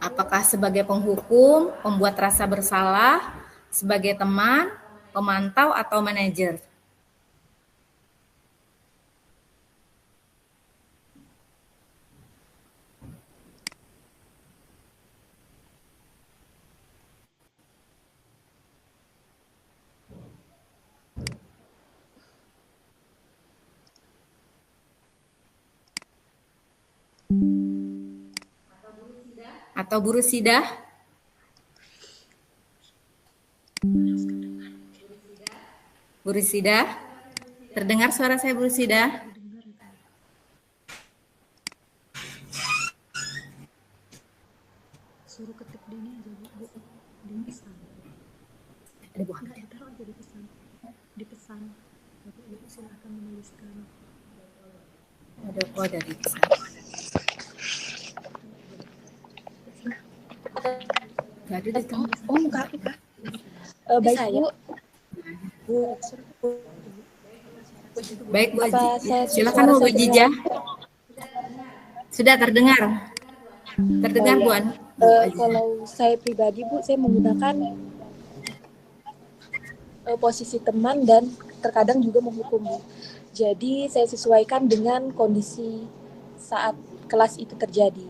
Apakah sebagai penghukum, pembuat rasa bersalah, sebagai teman, pemantau, atau manajer? Atau Bu Rusidah? Bu Rusidah? Terdengar suara saya, Bu Rusidah? Suruh ketik Dini aja, Bu. Dini pesan. Ada Bu Hamida. Taruh aja di pesan. Di pesan. Bapak Ibu silakan menuliskan. Ada kode di pesan. Gak ada di tempat. Enggak. Baik, Bu. Baik, Bu Apa Azizah. saya- Silakan suara Bu saya Azizah. Sudah terdengar. Terdengar, Bu Azizah. Kalau saya pribadi, Bu, saya menggunakan posisi teman dan terkadang juga menghukum, Bu. Jadi saya sesuaikan dengan kondisi saat kelas itu terjadi.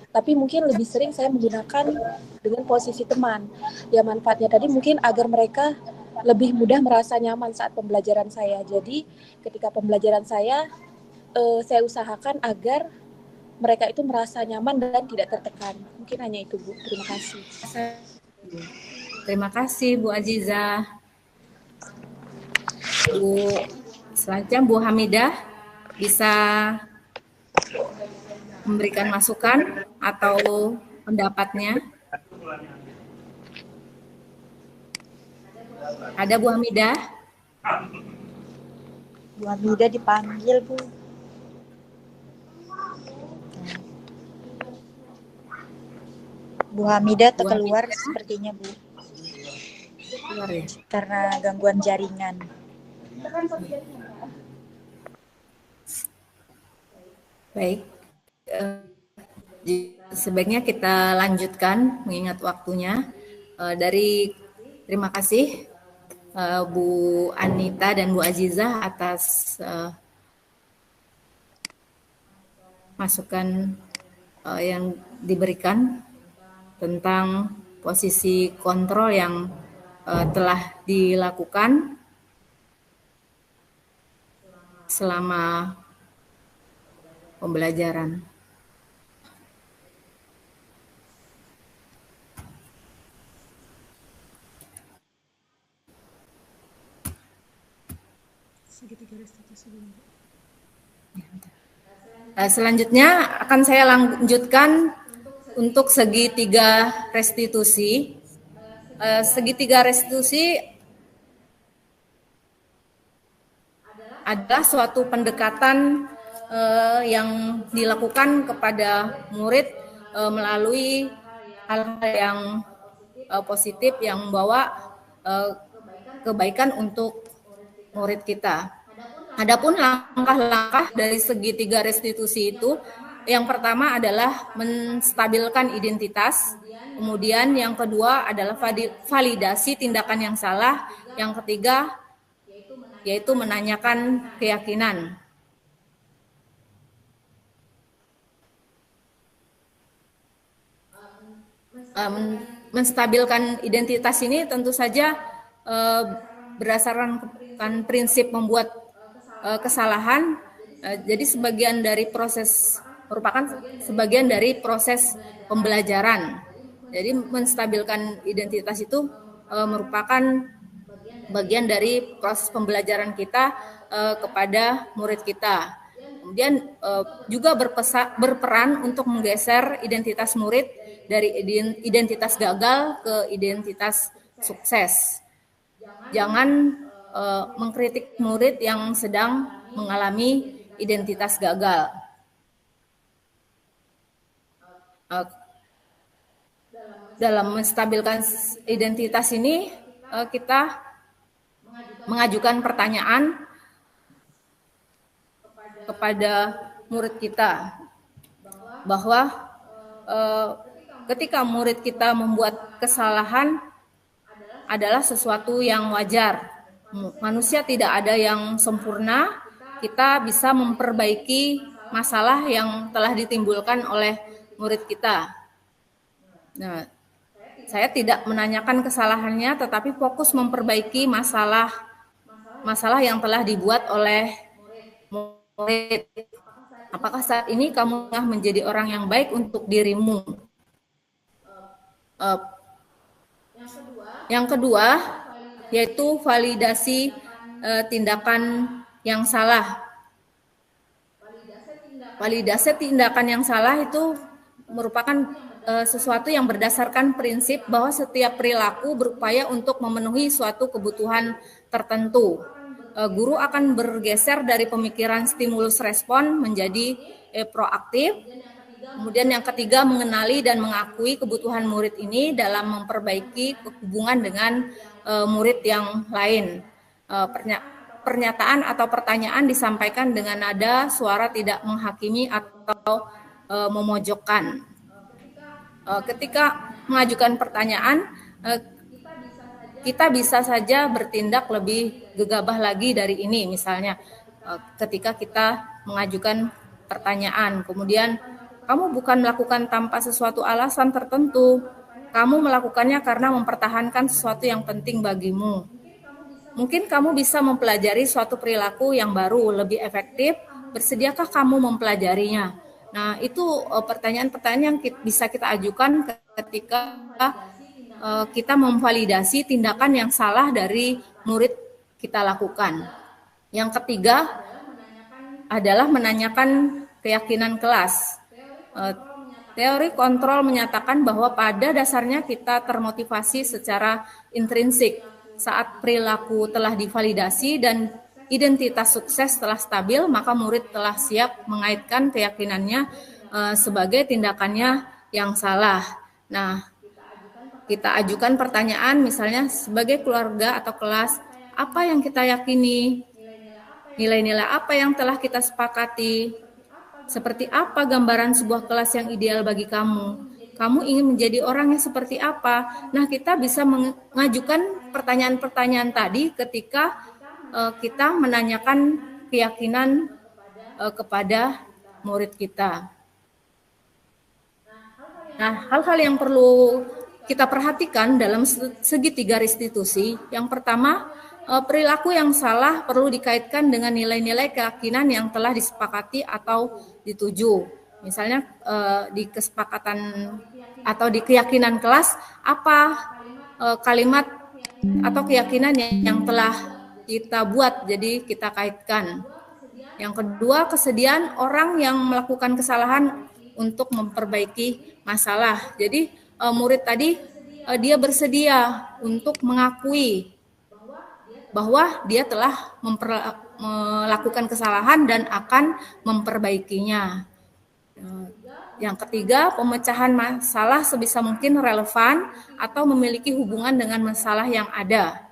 Tapi mungkin lebih sering saya menggunakan dengan posisi teman. Ya, manfaatnya tadi mungkin agar mereka lebih mudah merasa nyaman saat pembelajaran saya. Jadi ketika pembelajaran saya usahakan agar mereka itu merasa nyaman dan tidak tertekan. Mungkin hanya itu, Bu. Terima kasih. Terima kasih, Bu Azizah. Bu, selanjutnya Bu Hamidah bisa memberikan masukan atau pendapatnya. Ada Bu Hamidah? Bu Hamidah dipanggil, Bu. Bu Hamidah Bu keluar Hamidah. sepertinya, Bu. keluar ya. karena gangguan jaringan. Baik, sebaiknya kita lanjutkan mengingat waktunya. Terima kasih Bu Anita dan Bu Azizah atas masukan yang diberikan tentang posisi kontrol yang telah dilakukan selama pembelajaran. Selanjutnya akan saya lanjutkan untuk segitiga restitusi. Segitiga restitusi adalah suatu pendekatan yang dilakukan kepada murid melalui hal-hal yang positif yang membawa kebaikan untuk murid kita. Adapun langkah-langkah dari segitiga restitusi itu, yang pertama adalah menstabilkan identitas, kemudian yang kedua adalah validasi tindakan yang salah, yang ketiga yaitu menanyakan keyakinan. Menstabilkan identitas ini tentu saja berdasarkan prinsip membuat kesalahan, jadi merupakan sebagian dari proses pembelajaran. Jadi menstabilkan identitas itu merupakan bagian dari proses pembelajaran kita kepada murid kita. Kemudian juga berperan untuk menggeser identitas murid dari identitas gagal ke identitas sukses. Jangan mengkritik murid yang sedang mengalami identitas gagal. Dalam menstabilkan identitas ini, kita mengajukan pertanyaan kepada murid kita bahwa ketika murid kita membuat kesalahan adalah sesuatu yang wajar. Manusia tidak ada yang sempurna, kita bisa memperbaiki masalah yang telah ditimbulkan oleh murid kita. Nah, saya tidak menanyakan kesalahannya, tetapi fokus memperbaiki masalah yang telah dibuat oleh murid. Apakah saat ini kamu telah menjadi orang yang baik untuk dirimu? Yang kedua, yaitu validasi tindakan yang salah. Validasi tindakan yang salah itu merupakan sesuatu yang berdasarkan prinsip bahwa setiap perilaku berupaya untuk memenuhi suatu kebutuhan tertentu. Guru akan bergeser dari pemikiran stimulus respon menjadi proaktif. Kemudian yang ketiga, mengenali dan mengakui kebutuhan murid ini dalam memperbaiki hubungan dengan murid yang lain. Pernyataan atau pertanyaan disampaikan dengan nada suara tidak menghakimi atau memojokkan. Ketika mengajukan pertanyaan, kita bisa saja bertindak lebih gegabah lagi dari ini. Misalnya ketika kita mengajukan pertanyaan, kemudian kamu bukan melakukan tanpa sesuatu alasan tertentu, kamu melakukannya karena mempertahankan sesuatu yang penting bagimu. Mungkin kamu bisa mempelajari suatu perilaku yang baru, lebih efektif, bersediakah kamu mempelajarinya? Nah, itu pertanyaan-pertanyaan yang bisa kita ajukan ketika kita memvalidasi tindakan yang salah dari murid kita lakukan. Yang ketiga adalah menanyakan keyakinan kelas. Teori kontrol menyatakan bahwa pada dasarnya kita termotivasi secara intrinsik saat perilaku telah divalidasi dan identitas sukses telah stabil, maka murid telah siap mengaitkan keyakinannya sebagai tindakannya yang salah. Nah, kita ajukan pertanyaan misalnya sebagai keluarga atau kelas, apa yang kita yakini, nilai-nilai apa yang telah kita sepakati, seperti apa gambaran sebuah kelas yang ideal bagi kamu. Kamu ingin menjadi orang yang seperti apa? Nah, kita bisa mengajukan pertanyaan-pertanyaan tadi ketika kita menanyakan keyakinan kepada murid kita. Nah, hal-hal yang perlu kita perhatikan dalam segitiga restitusi, yang pertama, perilaku yang salah perlu dikaitkan dengan nilai-nilai keyakinan yang telah disepakati atau dituju. Misalnya di kesepakatan atau di keyakinan kelas, apa kalimat atau keyakinan yang telah kita buat, jadi kita kaitkan. Yang kedua, kesediaan orang yang melakukan kesalahan untuk memperbaiki masalah. Jadi murid tadi dia bersedia untuk mengakui bahwa dia telah melakukan kesalahan dan akan memperbaikinya. Yang ketiga, pemecahan masalah sebisa mungkin relevan atau memiliki hubungan dengan masalah yang ada.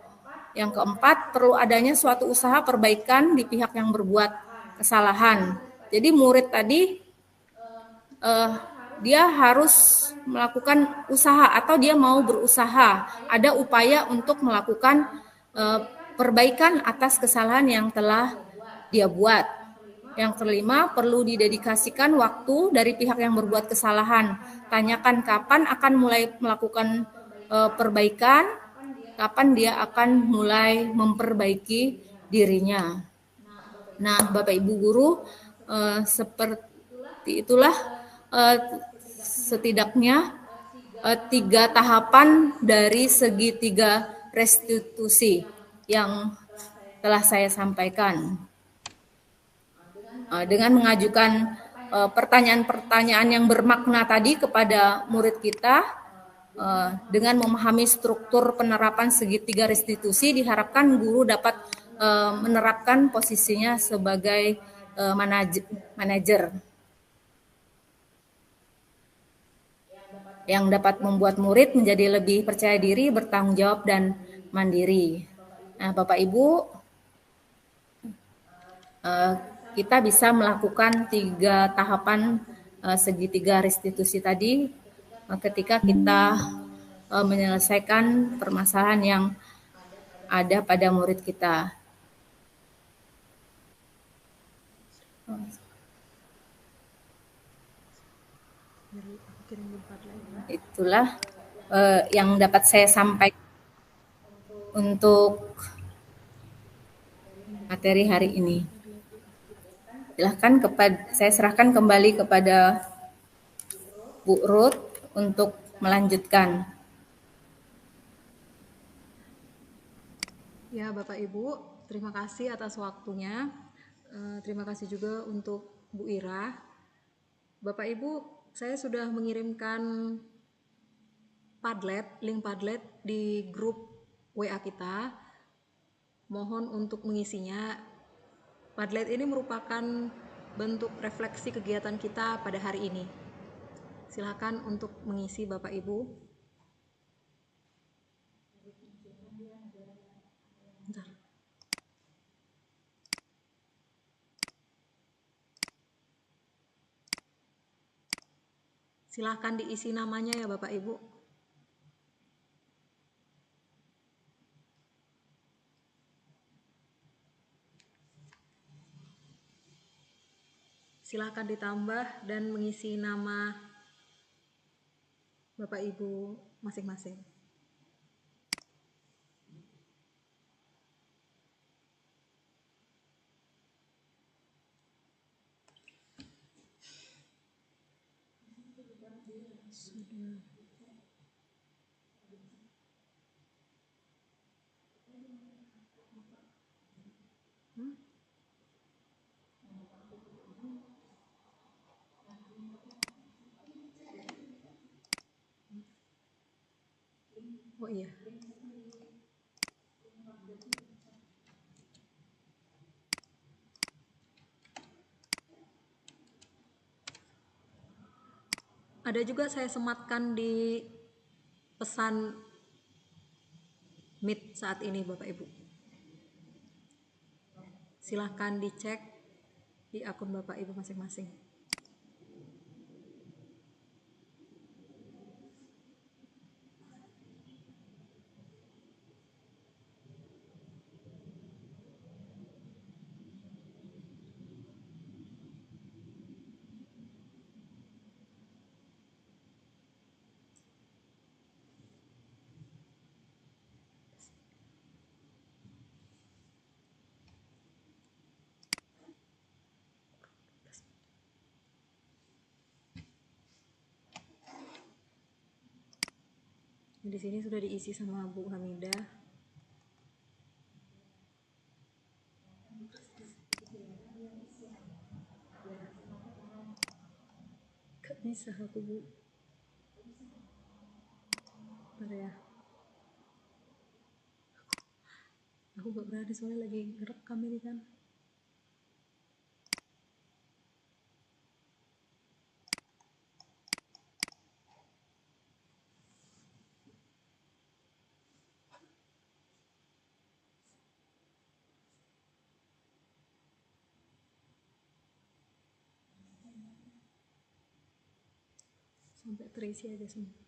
Yang keempat, perlu adanya suatu usaha perbaikan di pihak yang berbuat kesalahan. Jadi murid tadi dia harus melakukan usaha atau dia mau berusaha, ada upaya untuk melakukan perbaikan atas kesalahan yang telah dia buat. Yang kelima, perlu didedikasikan waktu dari pihak yang berbuat kesalahan. Tanyakan kapan akan mulai melakukan perbaikan, kapan dia akan mulai memperbaiki dirinya. Nah, Bapak Ibu guru, seperti itulah setidaknya 3 tahapan dari segitiga restitusi yang telah saya sampaikan. Dengan mengajukan pertanyaan-pertanyaan yang bermakna tadi kepada murid kita, dengan memahami struktur penerapan segitiga restitusi, diharapkan guru dapat menerapkan posisinya sebagai manajer yang dapat membuat murid menjadi lebih percaya diri, bertanggung jawab, dan mandiri. Nah, Bapak Ibu, kita bisa melakukan 3 tahapan segitiga restitusi tadi ketika kita menyelesaikan permasalahan yang ada pada murid kita. Itulah yang dapat saya sampaikan untuk materi hari ini. Silahkan saya serahkan kembali kepada Bu Ruth untuk melanjutkan. Ya, Bapak Ibu, terima kasih atas waktunya. Terima kasih juga untuk Bu Ira. Bapak Ibu, saya sudah mengirimkan link Padlet di grup WA kita. Mohon untuk mengisinya. Padlet ini merupakan bentuk refleksi kegiatan kita pada hari ini. Silakan untuk mengisi Bapak Ibu. Bentar. Silakan diisi namanya ya Bapak Ibu. Silakan ditambah dan mengisi nama Bapak Ibu masing-masing. Oh iya. Ada juga saya sematkan di pesan Meet saat ini Bapak Ibu. Silahkan dicek di akun Bapak Ibu masing-masing. Di sini sudah diisi sama Bu Hamidah. Gak bisa aku Bu. Bentar ya. Aku gak berani soalnya lagi ngerekam ini kan. Sampai terisi aja semua.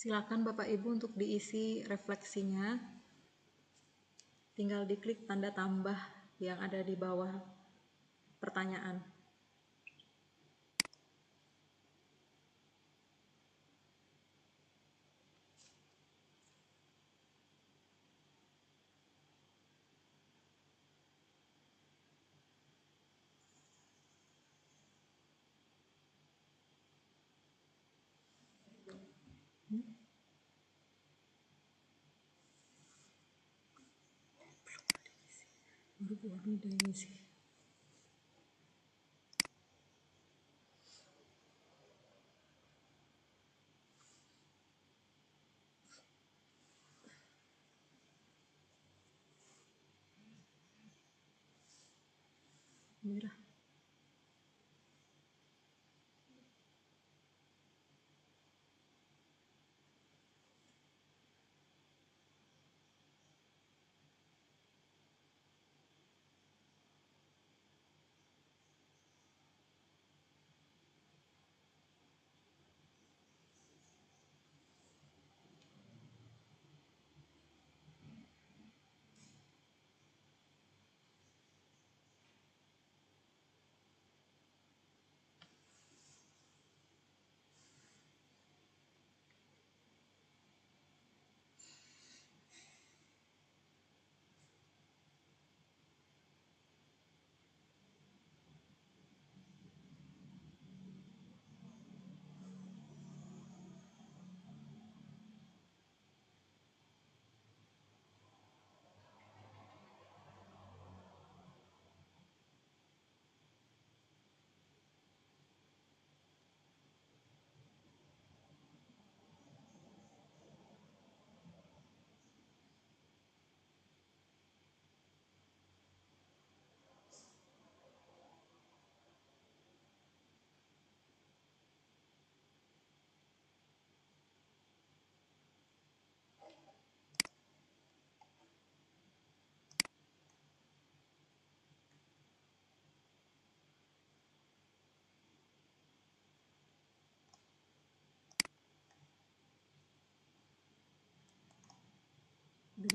Silakan Bapak Ibu untuk diisi refleksinya. Tinggal diklik tanda tambah yang ada di bawah pertanyaan. Baru udah ini sih. Merah.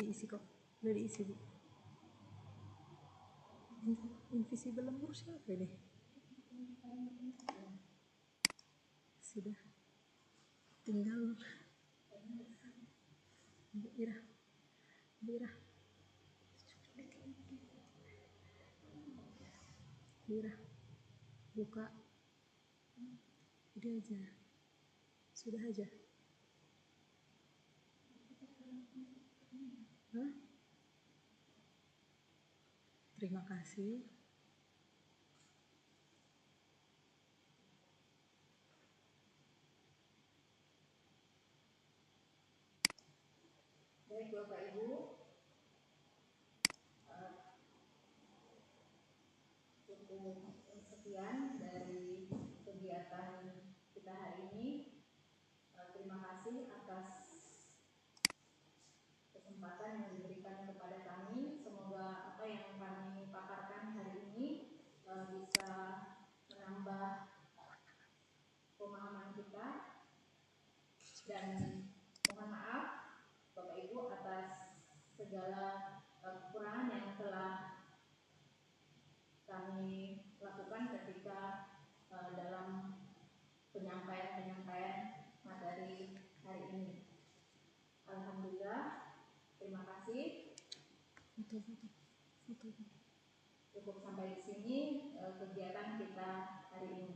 diisi kok. Udah diisi, Bu. Invisible lembur siapa ini? Sudah. Tinggal Bu Ira. Bu Ira. Bu Ira. Buka. Udah aja. Sudah aja. Hah? Terima kasih. Baik Bapak Ibu, cukup sekian dari kegiatan kita hari ini. Terima kasih atas kesempatan yang diberikan kepada kami. Semoga apa yang kami paparkan hari ini bisa menambah pemahaman kita, dan mohon maaf Bapak Ibu atas segala kekurangan yang telah kami lakukan ketika dalam penyampaian materi hari ini. Alhamdulillah, terima kasih. Cukup sampai di sini kegiatan kita hari ini.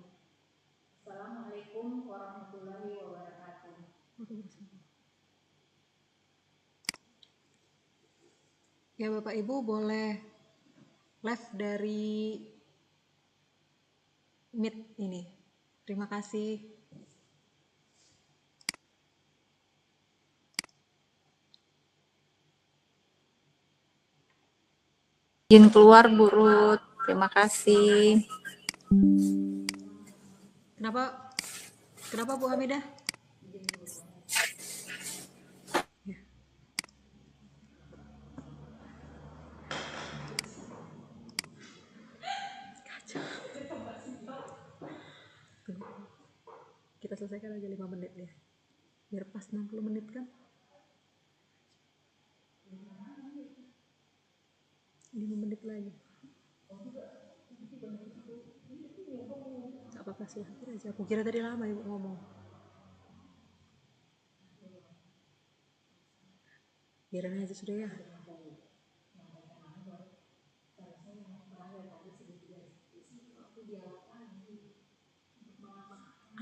Assalamualaikum warahmatullahi wabarakatuh. Ya Bapak Ibu boleh live dari Meet ini. Terima kasih. Izin keluar Bu Ruth, terima kasih. Kenapa Bu Hamidah? Ya. Kacau. Tunggu. Kita selesaikan aja 5 menit ya. Biar pas 60 menit kan. 5 menit lagi. Gak apa-apa, silahkan aja. Aku kira tadi lama Ibu ngomong. Biarin aja sudah ya.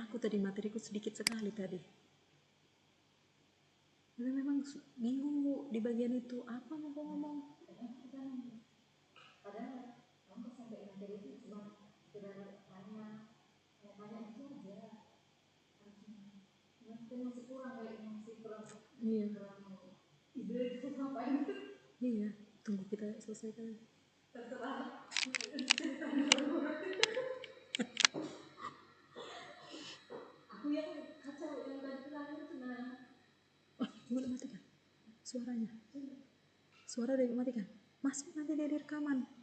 Aku tadi materiku sedikit sekali tadi. Tapi memang bingung Bu di bagian itu. Apa mau aku ngomong? Padahal kamu sampai materi itu cuma sekedar tanya itu aja. Masih kurang kayak masih kurang. Iya. Ide itu ngapain? Iya, tunggu kita selesaikan. Terserah. Aku yang kacau yang tadi terakhir tenang. Ibu matikan suaranya. Suara udah Ibu matikan. Masuk nanti dia di rekaman.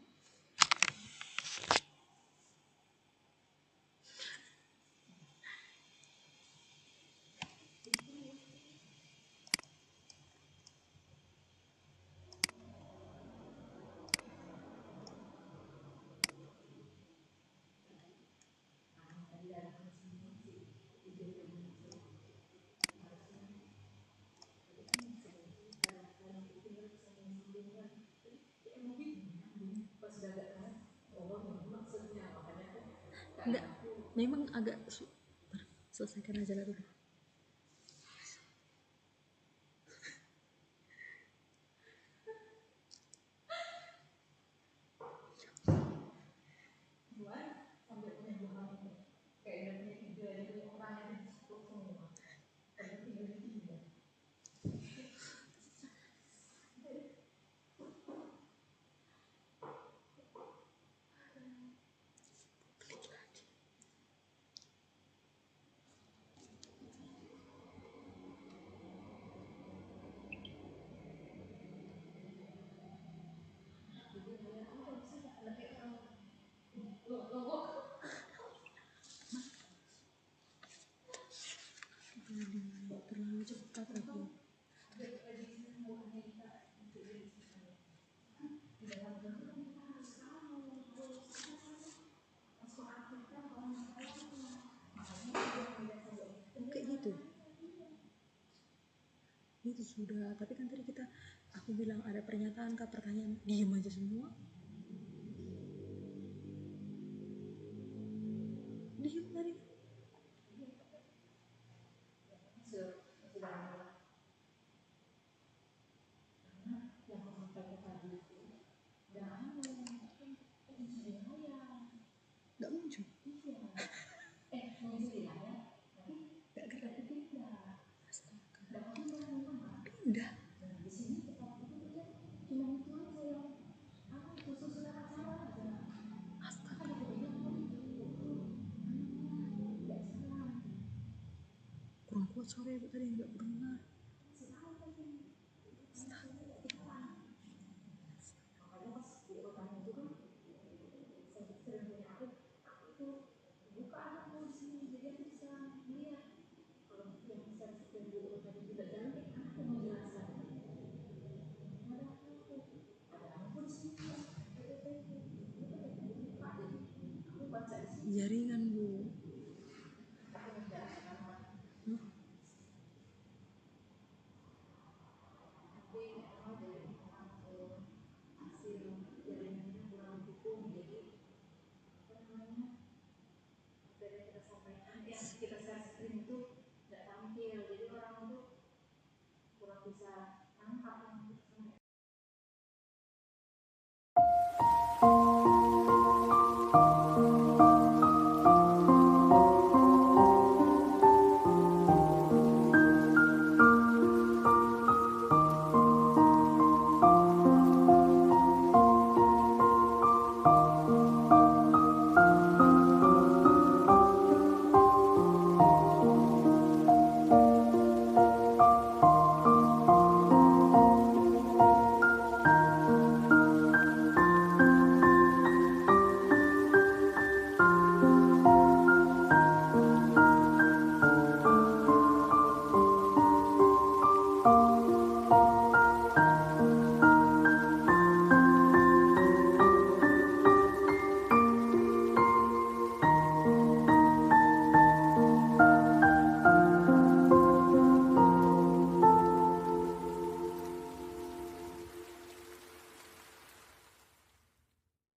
Enggak, memang agak selesaikan aja lah dulu. Terlalu cepat aku. itu sudah, tapi kan tadi aku bilang ada pernyataan kah, pertanyaan, diem aja semua. Diem tadi. Nggak muncul. Nggak gerak. Astaga. Pindah. Astaga. Kurang kuat sore itu tadi, nggak benar.